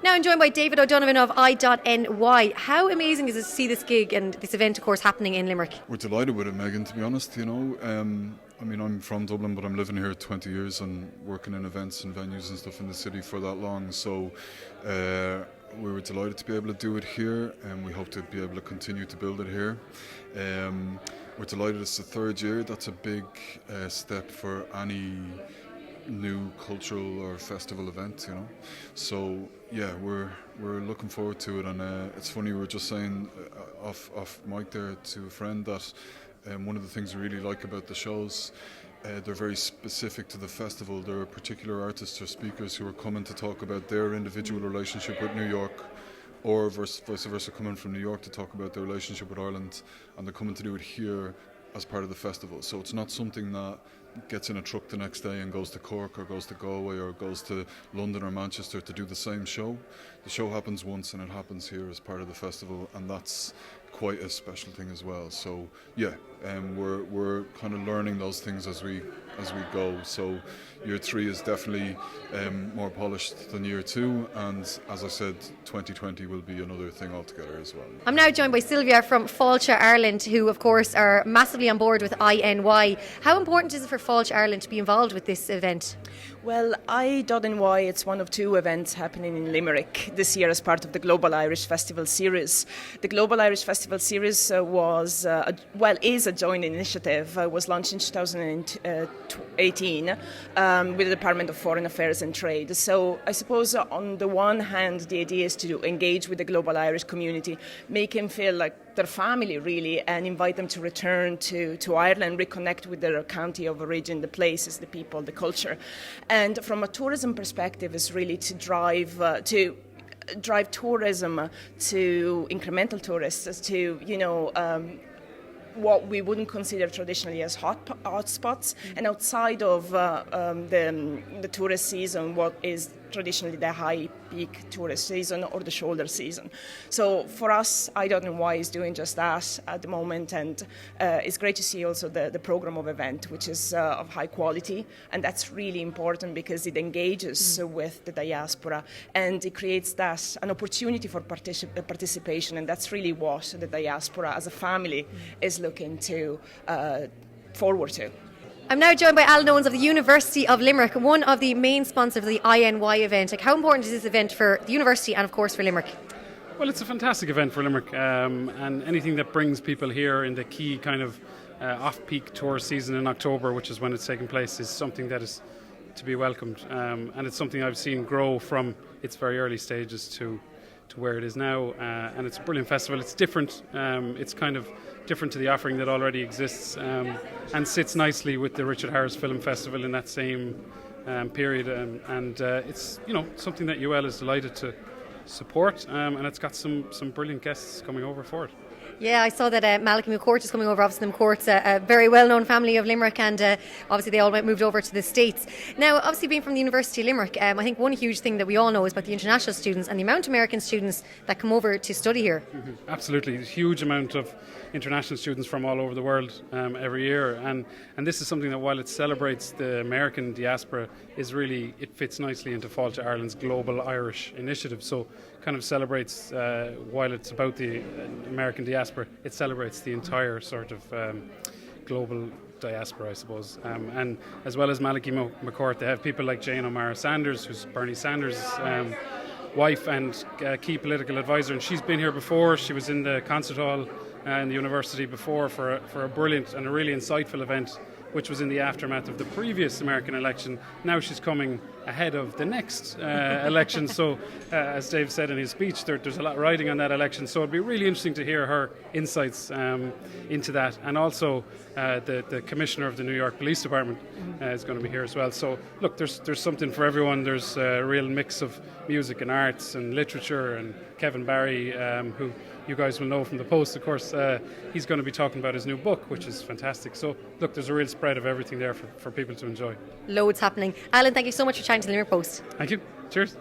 Now I'm joined by David O'Donovan of i.NY. How amazing is it to see this gig and this event, of course, happening in Limerick? We're delighted with it, Meghann, to be honest. I'm from Dublin, but I'm living here 20 years and working in events and venues and stuff in the city for that long. So we were delighted to be able to do it here, and we hope to be able to continue to build it here. We're delighted it's the third year. That's a big step for any new cultural or festival event, So yeah, we're looking forward to it, and it's funny, we were just saying off mic there to a friend that one of the things we really like about the shows, they're very specific to the festival. There are particular artists or speakers who are coming to talk about their individual relationship with New York, or vice versa, coming from New York to talk about their relationship with Ireland, and they're coming to do it here as part of the festival. So it's not something that gets in a truck the next day and goes to Cork or goes to Galway or goes to London or Manchester to do the same show. The show happens once and it happens here as part of the festival, and that's quite a special thing as well. So yeah, we're kind of learning those things as we go. So year 3 is definitely more polished than year 2, and as I said, 2020 will be another thing altogether as well. I'm now joined by Sylvia from Fáilte Ireland, who of course are massively on board with i.NY. How important is it for Fáilte Ireland to be involved with this event? Well, i.NY, it's one of 2 events happening in Limerick this year as part of the Global Irish Festival Series. The Global Irish Festival Series is a joint initiative. Was launched in 2018 with the Department of Foreign Affairs and Trade. So I suppose on the one hand, the idea is to engage with the global Irish community, make them feel like their family really, and invite them to return to Ireland, reconnect with their county of origin, the places, the people, the culture. And from a tourism perspective, is really to drive tourism to incremental tourists, to what we wouldn't consider traditionally as hotspots, and outside of the tourist season, what is traditionally the high peak tourist season or the shoulder season. So for us, i.NY is doing just that at the moment, and it's great to see also the program of event, which is of high quality, and that's really important because it engages with the diaspora, and it creates an opportunity for participation, and that's really what the diaspora as a family is looking to forward to. I'm now joined by Alan Owens of the University of Limerick, one of the main sponsors of the i.NY event. How important is this event for the university and, of course, for Limerick? Well, it's a fantastic event for Limerick, and anything that brings people here in the key kind of off-peak tourist season in October, which is when it's taking place, is something that is to be welcomed. And it's something I've seen grow from its very early stages to where it is now, and it's a brilliant festival. It's different. It's kind of different to the offering that already exists, and sits nicely with the Richard Harris Film Festival in that same period, and it's something that UL is delighted to support, and it's got some brilliant guests coming over for it. Yeah, I saw that Malcolm McCourt is coming over. Obviously, McCourt's a very well-known family of Limerick, and obviously they all moved over to the States. Now, obviously being from the University of Limerick, I think one huge thing that we all know is about the international students and the amount of American students that come over to study here. Mm-hmm. Absolutely, a huge amount of international students from all over the world every year, and this is something that, while it celebrates the American diaspora, it fits nicely into Fáilte Ireland's Global Irish Initiative. So kind of celebrates, while it's about the American diaspora, it celebrates the entire sort of global diaspora, I suppose. And as well as Malachy McCourt, they have people like Jane O'Mara Sanders, who's Bernie Sanders' wife and key political advisor, and she's been here before. She was in the concert hall in the university before for a brilliant and a really insightful event, which was in the aftermath of the previous American election. Now she's coming ahead of the next election. So, as Dave said in his speech, there's a lot riding on that election. So it'd be really interesting to hear her insights into that. And also, the Commissioner of the New York Police Department is going to be here as well. So, look, there's something for everyone. There's a real mix of music and arts and literature. And Kevin Barry, who you guys will know from the Post, of course, he's going to be talking about his new book, which is fantastic. So, look, there's a real spread of everything there for people to enjoy. Loads happening. Alan, thank you so much for chatting to the Limerick Post. Thank you. Cheers.